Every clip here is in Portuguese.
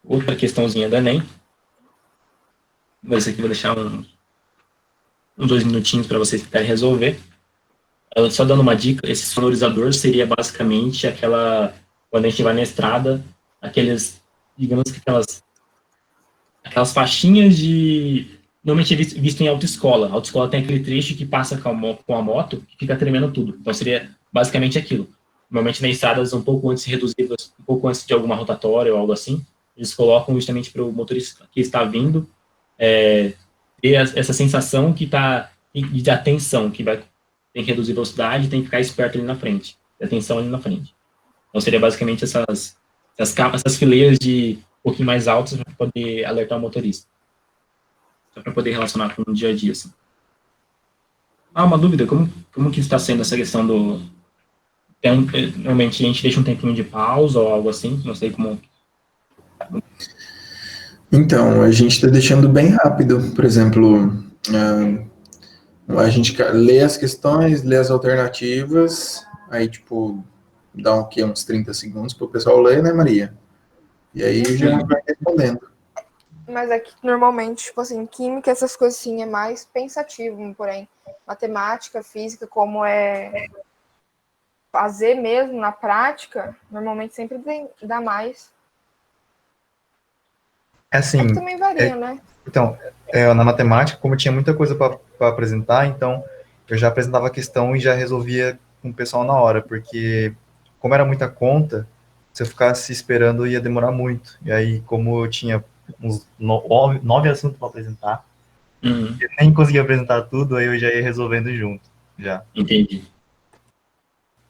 outra questãozinha do Enem. Esse aqui eu vou deixar uns 2 minutinhos para vocês tentarem resolver. Só dando uma dica, esse sonorizador seria basicamente quando a gente vai na estrada, digamos que aquelas faixinhas normalmente é visto em autoescola. A autoescola tem aquele trecho que passa com a moto e fica tremendo tudo. Então seria basicamente aquilo. Normalmente nas estradas um pouco antes reduzidas, um pouco antes de alguma rotatória ou algo assim, eles colocam justamente para o motorista que está vindo ter essa sensação de atenção, tem que reduzir velocidade, tem que ficar esperto ali na frente, ter atenção ali na frente. Então seria basicamente essas fileiras de um pouquinho mais altas para poder alertar o motorista. Só para poder relacionar com o dia a dia, assim. Uma dúvida, como que está sendo essa questão normalmente a gente deixa um tempinho de pausa ou algo assim, não sei como... Então, a gente está deixando bem rápido, por exemplo, a gente lê as questões, lê as alternativas, aí, tipo, dá uns 30 segundos para o pessoal ler, né, Maria? E aí já vai respondendo. Mas é que normalmente, tipo assim, química, essas coisas assim, é mais pensativo, porém, matemática, física, como é fazer mesmo na prática, normalmente sempre dá mais. Assim, é que também varia, né? Então, na matemática, como tinha muita coisa para apresentar, então eu já apresentava a questão e já resolvia com o pessoal na hora, porque como era muita conta, se eu ficasse esperando ia demorar muito. E aí, como eu tinha uns 9 assuntos para apresentar, eu nem conseguia apresentar tudo, aí eu já ia resolvendo junto. Já. Entendi.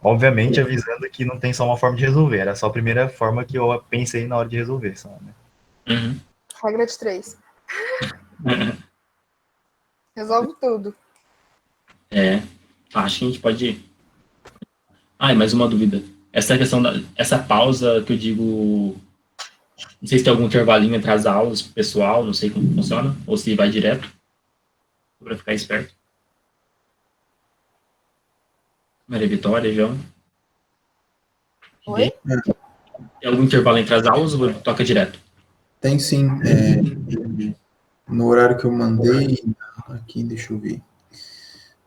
Obviamente, avisando que não tem só uma forma de resolver, era só a primeira forma que eu pensei na hora de resolver. Só, né? Regra de 3. Resolve tudo. Acho que a gente pode... mais uma dúvida. Essa questão essa pausa que eu digo... Não sei se tem algum intervalinho entre as aulas pro pessoal, não sei como funciona, ou se vai direto, para ficar esperto. Maria Vitória, João. Oi? Tem algum intervalo entre as aulas ou toca direto? Tem sim. No horário que eu mandei, aqui, deixa eu ver.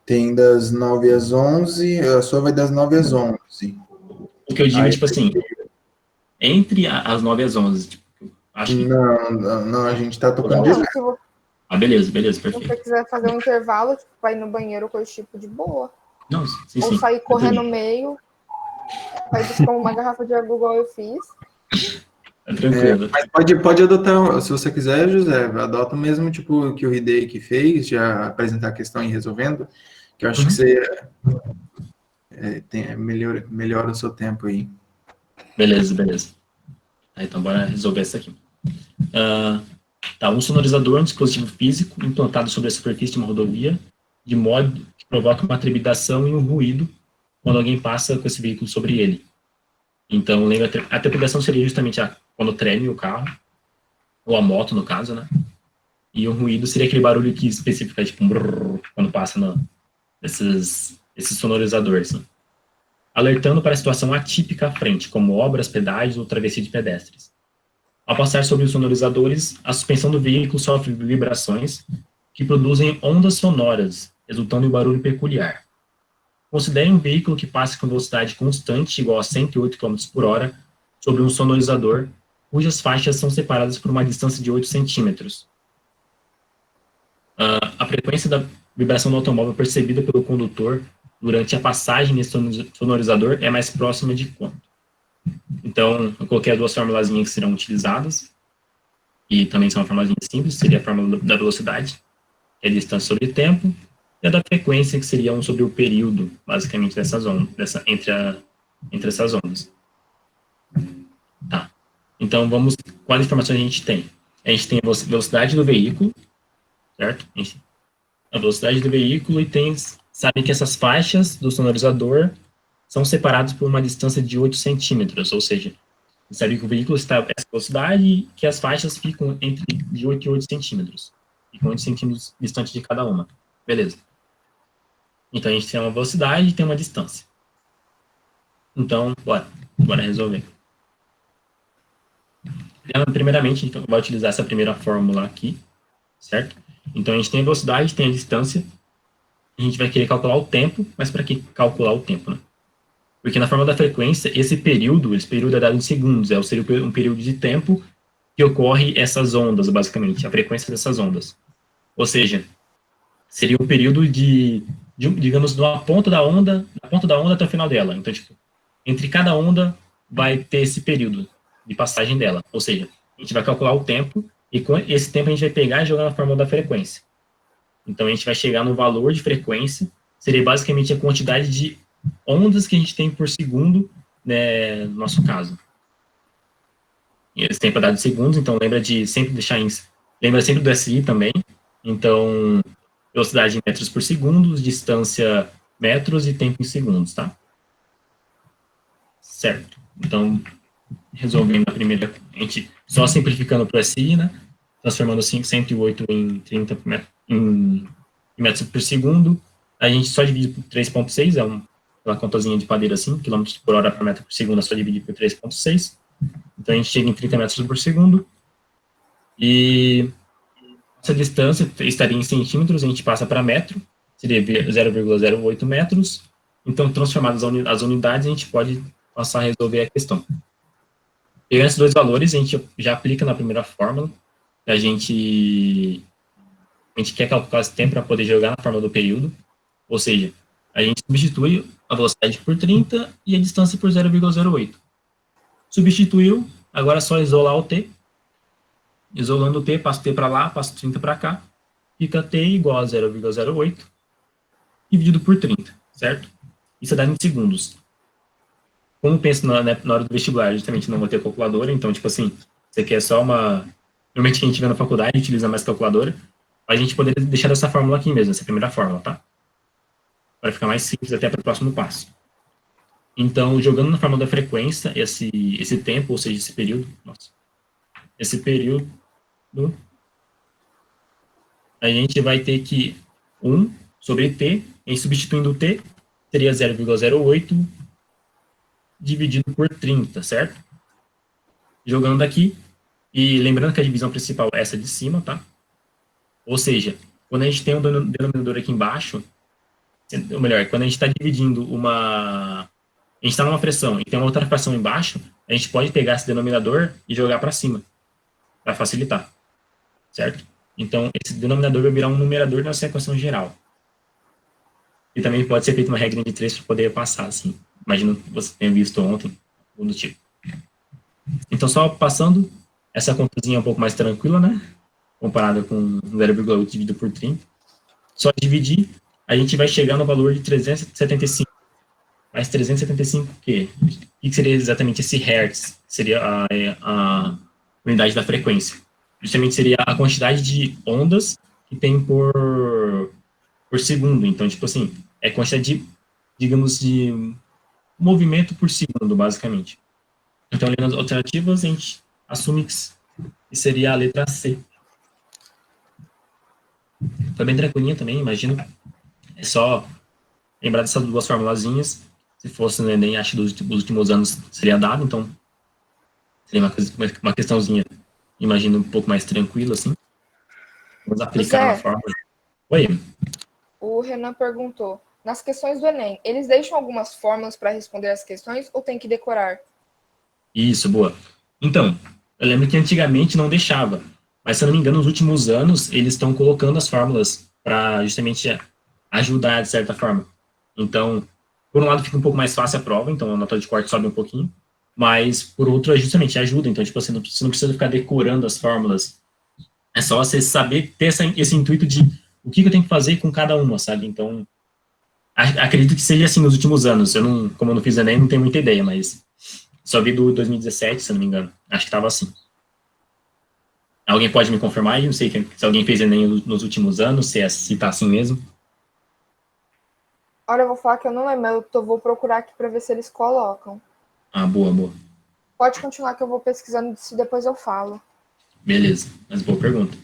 Tem das 9 às 11, a sua vai das 9 às 11. O que eu digo, tipo assim, entre as 9 às 11. Tipo, acho que... Não, a gente tá tocando direto. Beleza, Se perfeito. você quiser fazer um intervalo, tipo, vai no banheiro com esse tipo de boa. Não, sim. Ou sair correndo no meio, vai buscar uma garrafa de água igual eu fiz. Tranquilo. Mas pode adotar, se você quiser, José, adota o mesmo tipo que o Hidei que fez, já apresentar a questão e resolvendo, que eu acho que você melhora o seu tempo aí. Beleza. Então, bora resolver essa aqui. Um sonorizador é um dispositivo físico implantado sobre a superfície de uma rodovia, de modo que provoca uma trepidação e um ruído quando alguém passa com esse veículo sobre ele. Então, lembra, a trepidação seria justamente quando treme o carro, ou a moto, no caso, né? E o ruído seria aquele barulho que especifica, tipo, um brrr, quando passa esses sonorizadores, né? Alertando para a situação atípica à frente, como obras, pedágios ou travessia de pedestres. Ao passar sobre os sonorizadores, a suspensão do veículo sofre vibrações que produzem ondas sonoras, resultando em um barulho peculiar. Considere um veículo que passe com velocidade constante, igual a 108 km por hora, sobre um sonorizador, cujas faixas são separadas por uma distância de 8 centímetros. A frequência da vibração do automóvel percebida pelo condutor durante a passagem nesse sonorizador é mais próxima de quanto? Então, eu coloquei as duas formulazinhas que serão utilizadas, e também são uma formulazinha simples, seria a fórmula da velocidade, que é a distância sobre o tempo, e a da frequência, que seria sobre o período, basicamente, dessas ondas, entre essas ondas. Tá. Então, quais informações a gente tem? A gente tem a velocidade do veículo, certo? A velocidade do veículo sabe que essas faixas do sonorizador são separadas por uma distância de 8 centímetros, ou seja, sabe que o veículo está a essa velocidade e que as faixas ficam de 8 e 8 centímetros. Ficam 8 centímetros distante de cada uma. Beleza. Então, a gente tem uma velocidade e tem uma distância. Então, bora resolver. Primeiramente, então, vai utilizar essa primeira fórmula aqui, certo? Então, a gente tem a velocidade, tem a distância, a gente vai querer calcular o tempo, mas para que calcular o tempo, né? Porque na fórmula da frequência, esse período é dado em segundos, seria um período de tempo que ocorre essas ondas, basicamente, a frequência dessas ondas. Ou seja, seria um período digamos, da ponta da onda até o final dela. Então, tipo, entre cada onda vai ter esse período de passagem dela. Ou seja, a gente vai calcular o tempo, e com esse tempo a gente vai pegar e jogar na fórmula da frequência. Então, a gente vai chegar no valor de frequência, seria basicamente a quantidade de ondas que a gente tem por segundo, né, no nosso caso. E esse tempo é dado em segundos, então lembra sempre do SI também. Então, velocidade em metros por segundo, distância metros e tempo em segundos, tá? Certo. Então, resolvendo a primeira, a gente só simplificando para o SI, né? Transformando 108 em 30 em metros por segundo, a gente só divide por 3,6, uma contazinha de padeira assim, quilômetros por hora por metro por segundo, é só dividir por 3,6. Então, a gente chega em 30 metros por segundo. E essa distância estaria em centímetros, a gente passa para metro, seria 0,08 metros. Então, transformadas as unidades, a gente pode passar a resolver a questão. Pegando esses dois valores, a gente já aplica na primeira fórmula. A gente quer calcular esse tempo para poder jogar na fórmula do período. Ou seja, a gente substitui a velocidade por 30 e a distância por 0,08. Substituiu, agora é só isolar o t. Isolando o t, passo o t para lá, passo 30 para cá. Fica t igual a 0,08 dividido por 30, certo? Isso é dado em segundos. Como penso na hora do vestibular, justamente não vou ter calculadora, então, tipo assim, você quer só uma... Normalmente, quem estiver na faculdade utiliza mais calculadora, a gente poderia deixar essa fórmula aqui mesmo, essa primeira fórmula, tá? Para ficar mais simples até para o próximo passo. Então, jogando na fórmula da frequência, esse tempo, ou seja, esse período, a gente vai ter que 1 sobre t, em substituindo o t, seria 0,08 dividido por 30, certo? Jogando aqui, e lembrando que a divisão principal é essa de cima, tá? Ou seja, quando a gente tem um denominador aqui embaixo, ou melhor, quando a gente está dividindo a gente está numa fração e tem uma outra fração embaixo, a gente pode pegar esse denominador e jogar para cima, para facilitar, certo? Então, esse denominador vai virar um numerador na nossa equação geral. E também pode ser feita uma regra de 3 para poder passar, assim. Imagino que você tenha visto ontem, ou do tipo. Então, só passando, essa contazinha é um pouco mais tranquila, né? Comparada com 0,8 dividido por 30. Só dividir, a gente vai chegar no valor de 375. Mas 375 o quê? O que seria exatamente esse hertz? Seria a unidade da frequência. Justamente seria a quantidade de ondas que tem por segundo. Então, tipo assim, é a quantidade de, digamos, de movimento por segundo, basicamente. Então, lendo as alternativas, a gente assume que seria a letra C. Foi bem tranquilinha também, imagino. É só lembrar dessas duas formulazinhas. Se fosse no Enem, acho que dos últimos anos seria dado, então seria uma questãozinha, imagino, um pouco mais tranquila, assim. Vamos aplicar na fórmula. Oi. O Renan perguntou, nas questões do Enem, eles deixam algumas fórmulas para responder as questões ou tem que decorar? Isso, boa. Então, eu lembro que antigamente não deixava, mas se eu não me engano, nos últimos anos, eles estão colocando as fórmulas para justamente ajudar, de certa forma. Então, por um lado, fica um pouco mais fácil a prova, então a nota de corte sobe um pouquinho, mas, por outro, justamente ajuda. Então, tipo, você não precisa ficar decorando as fórmulas. É só você saber ter esse intuito de o que eu tenho que fazer com cada uma, sabe? Então, acredito que seja assim nos últimos anos. Como eu não fiz Enem, não tenho muita ideia, mas só vi do 2017, se eu não me engano. Acho que estava assim. Alguém pode me confirmar aí? Não sei se alguém fez Enem nos últimos anos, se está assim mesmo. Olha, eu vou falar que eu não lembro, vou procurar aqui para ver se eles colocam. Ah, boa, boa. Pode continuar que eu vou pesquisando isso e depois eu falo. Beleza, mas boa pergunta.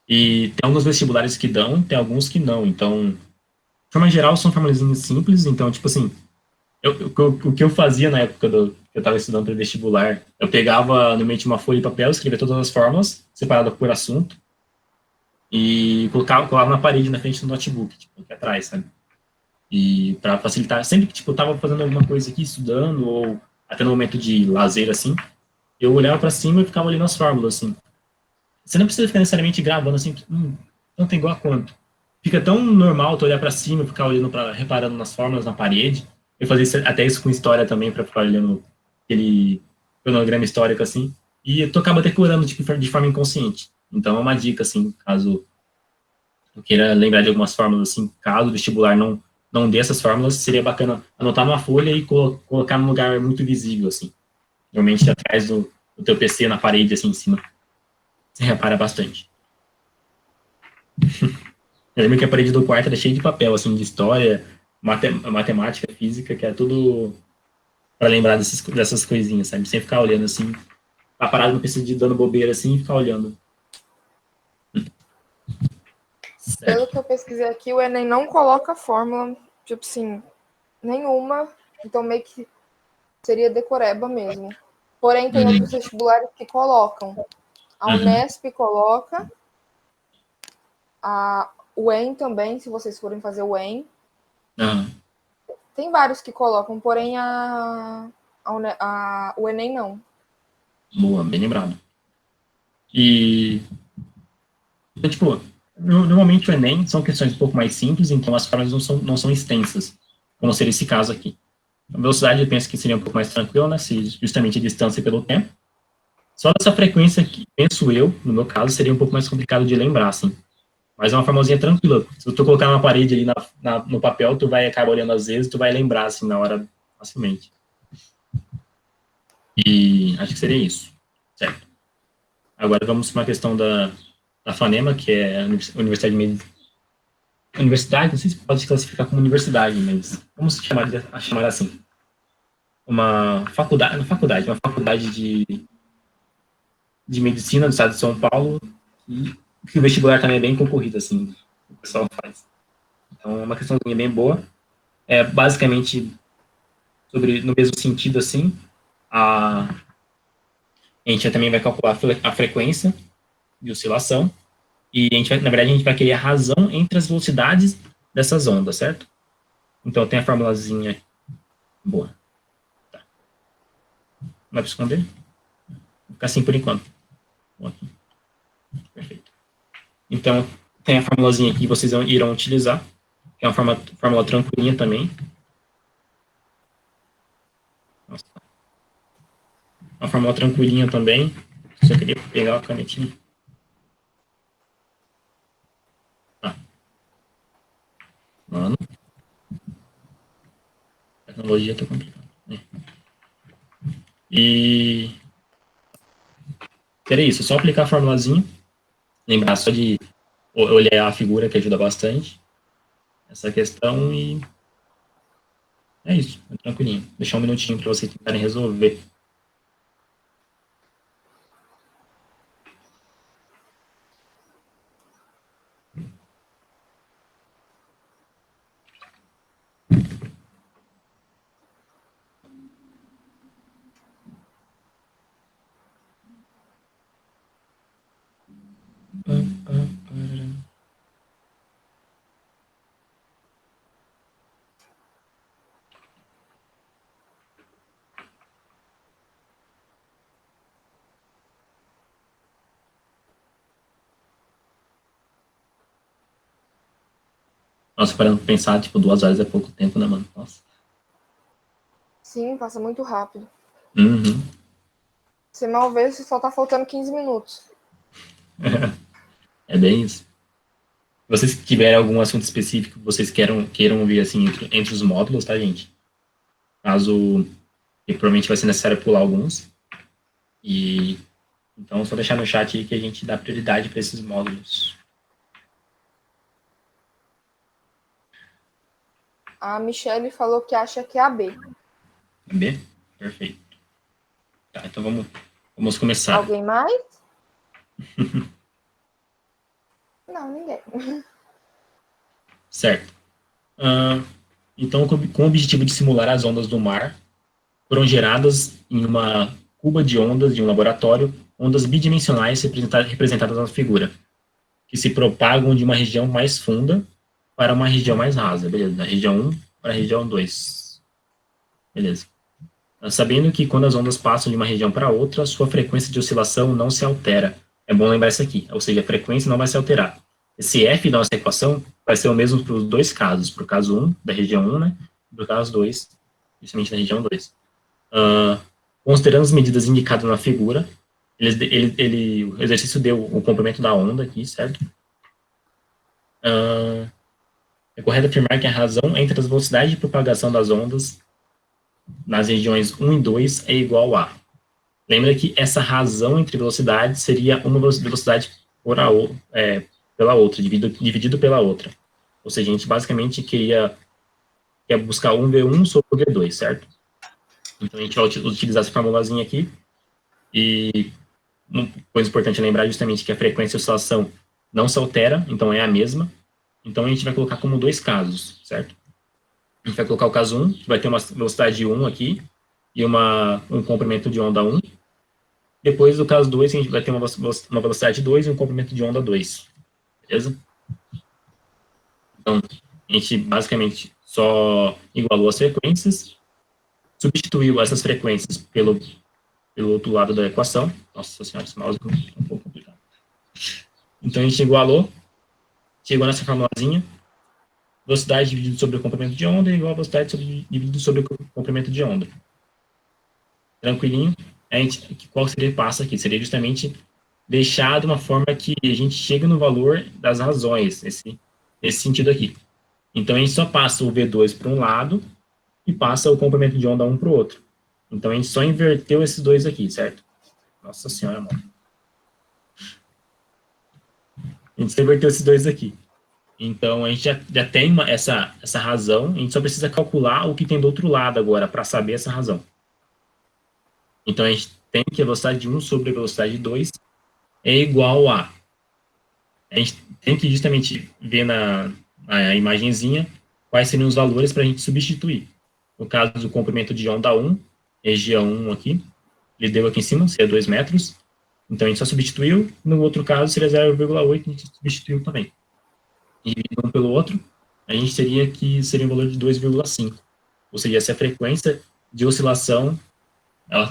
E tem alguns vestibulares que dão, tem alguns que não. Então, de forma geral, são formulazinhas simples. Então, tipo assim, O que eu fazia na época que eu estava estudando para vestibular, eu pegava no meio de uma folha de papel, escrevia todas as fórmulas, separada por assunto, e colava na parede, na frente do notebook, tipo, aqui atrás, sabe? E para facilitar, sempre que tipo, eu estava fazendo alguma coisa aqui, estudando, ou até no momento de lazer, assim, eu olhava para cima e ficava olhando as fórmulas, assim. Você não precisa ficar necessariamente gravando assim, não tem igual a quanto. Fica tão normal tu olhar para cima, ficar olhando para reparando nas fórmulas na parede. Eu fazia até isso com história também, para ficar olhando aquele cronograma histórico assim. E tu acaba decorando tipo, de forma inconsciente. Então é uma dica, assim, caso eu queira lembrar de algumas fórmulas, assim, caso o vestibular não dê essas fórmulas, seria bacana anotar numa folha e colocar num lugar muito visível, assim. Normalmente atrás do teu PC, na parede, assim, em cima. Você repara bastante. Eu lembro que a parede do quarto era cheia de papel, assim, de história, matemática, física, que era tudo para lembrar dessas coisinhas, sabe? Sem ficar olhando, assim, tá parado no PC dando bobeira, assim, e ficar olhando. Pelo Certo. que eu pesquisei aqui, o Enem não coloca fórmula, tipo assim, nenhuma. Então meio que seria decoreba mesmo. Porém, tem outros vestibulares que colocam. A Uhum. Unesp coloca, a UEM também, se vocês forem fazer o UEM. Uhum. Tem vários que colocam, porém o Enem não. Boa, bem lembrado. E, então, tipo, normalmente o Enem são questões um pouco mais simples, então as provas não são extensas, como seria esse caso aqui. A velocidade eu penso que seria um pouco mais tranquila, né, se justamente a distância pelo tempo. Só dessa frequência que, penso eu, no meu caso, seria um pouco mais complicado de lembrar, assim. Mas é uma formazinha tranquila. Se tu colocar na parede ali no papel, tu vai acabar olhando às vezes, tu vai lembrar, assim, na hora, facilmente. E acho que seria isso. Certo. Agora vamos para uma questão da FANEMA, que é a Universidade de Medicina. Universidade, não sei se pode se classificar como universidade, mas vamos chamar assim. Uma faculdade de medicina do estado de São Paulo, e que o vestibular também é bem concorrido, assim, o pessoal faz. Então, é uma questãozinha bem boa. É basicamente no mesmo sentido, assim, a gente também vai calcular a frequência de oscilação, e na verdade, a gente vai querer a razão entre as velocidades dessas ondas, certo? Então, tem a formulazinha boa. Tá. Vai para esconder? Vou ficar assim por enquanto. Perfeito. Então, tem a formulazinha que vocês irão utilizar, que é uma fórmula tranquilinha também. Nossa. Uma fórmula tranquilinha também. Só queria pegar a canetinha. Tá. Mano. A tecnologia tá complicada. E seria isso, só aplicar a formulazinha. Lembrar só de olhar a figura, que ajuda bastante. Essa questão e é isso, é tranquilinho. Deixar um minutinho para vocês tentarem resolver. Nossa, parando pra pensar, tipo, 2 horas é pouco tempo, né, mano? Nossa. Sim, passa muito rápido. Uhum. Você mal vê, só tá faltando 15 minutos. É bem isso. Se vocês tiverem algum assunto específico que vocês queiram ouvir, assim, entre os módulos, tá, gente? Caso, e provavelmente vai ser necessário pular alguns. E então, só deixar no chat aí que a gente dá prioridade para esses módulos. A Michelle falou que acha que é a B. B? Perfeito. Tá, então vamos começar. Alguém mais? Não, ninguém. Certo. Então, com o objetivo de simular as ondas do mar, foram geradas em uma cuba de ondas de um laboratório, ondas bidimensionais representadas na figura, que se propagam de uma região mais funda para uma região mais rasa, beleza? Da região 1 para a região 2. Beleza. Sabendo que quando as ondas passam de uma região para outra, sua frequência de oscilação não se altera. É bom lembrar isso aqui, ou seja, a frequência não vai se alterar. Esse F da nossa equação vai ser o mesmo para os dois casos, para o caso 1, da região 1, né, e para o caso 2, justamente da região 2. Considerando as medidas indicadas na figura, o exercício deu o comprimento da onda aqui, certo? É correto afirmar que a razão entre as velocidades de propagação das ondas nas regiões 1 e 2 é igual a. Lembra que essa razão entre velocidades seria uma velocidade pela outra, dividido pela outra. Ou seja, a gente basicamente quer buscar 1v1 sobre o v2, certo? Então, a gente vai utilizar essa formulazinha aqui. E uma coisa importante lembrar justamente que a frequência de oscilação não se altera, então é a mesma. Então, a gente vai colocar como dois casos, certo? A gente vai colocar o caso 1, que vai ter uma velocidade 1 aqui, e um comprimento de onda 1. Depois, do caso 2, a gente vai ter uma velocidade 2 e um comprimento de onda 2. Beleza? Então, a gente basicamente só igualou as frequências, substituiu essas frequências pelo outro lado da equação. Nossa senhora, esse mouse é um pouco complicado. Então, a gente igualou, chegou nessa formulazinha, velocidade dividido sobre o comprimento de onda é igual a velocidade dividido sobre o comprimento de onda. Tranquilinho. Qual seria o passo aqui? Seria justamente deixar de uma forma que a gente chega no valor das razões, nesse sentido aqui. Então, a gente só passa o V2 para um lado e passa o comprimento de onda 1 para o outro. Então, a gente só inverteu esses dois aqui, certo? Nossa senhora, mano. A gente só inverteu esses dois aqui. Então, a gente já tem essa razão, a gente só precisa calcular o que tem do outro lado agora, para saber essa razão. Então, a gente tem que a velocidade de 1 sobre a velocidade de 2 é igual a... A gente tem que justamente ver na imagenzinha quais seriam os valores para a gente substituir. No caso do comprimento de onda 1, região 1 aqui, ele deu aqui em cima, seria 2 metros. Então, a gente só substituiu. No outro caso, seria 0,8, a gente substituiu também. E dividindo um pelo outro, a gente seria um valor de 2,5. Ou seja, essa frequência de oscilação,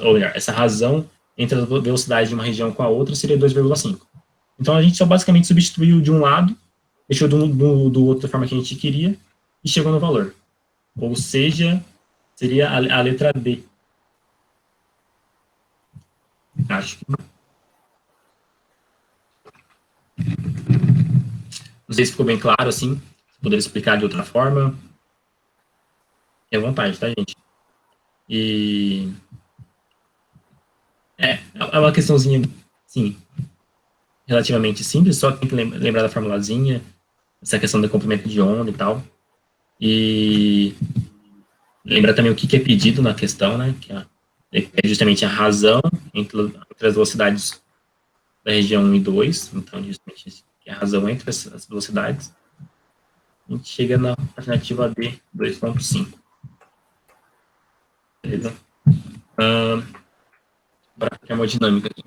ou melhor, essa razão entre a velocidade de uma região com a outra seria 2,5. Então, a gente só basicamente substituiu de um lado, deixou do outro da forma que a gente queria, e chegou no valor. Ou seja, seria a letra D. Acho que... Não sei se ficou bem claro, assim. Se poderia explicar de outra forma. É à vontade, tá, gente? E... É uma questãozinha, sim, relativamente simples, só tem que lembrar da formulazinha, essa questão do comprimento de onda e tal. E lembrar também o que é pedido na questão, né? Que é justamente a razão entre as velocidades da região 1 e 2. Então, justamente a razão entre as velocidades. A gente chega na alternativa D, 2,5. Beleza? Para a termodinâmica aqui.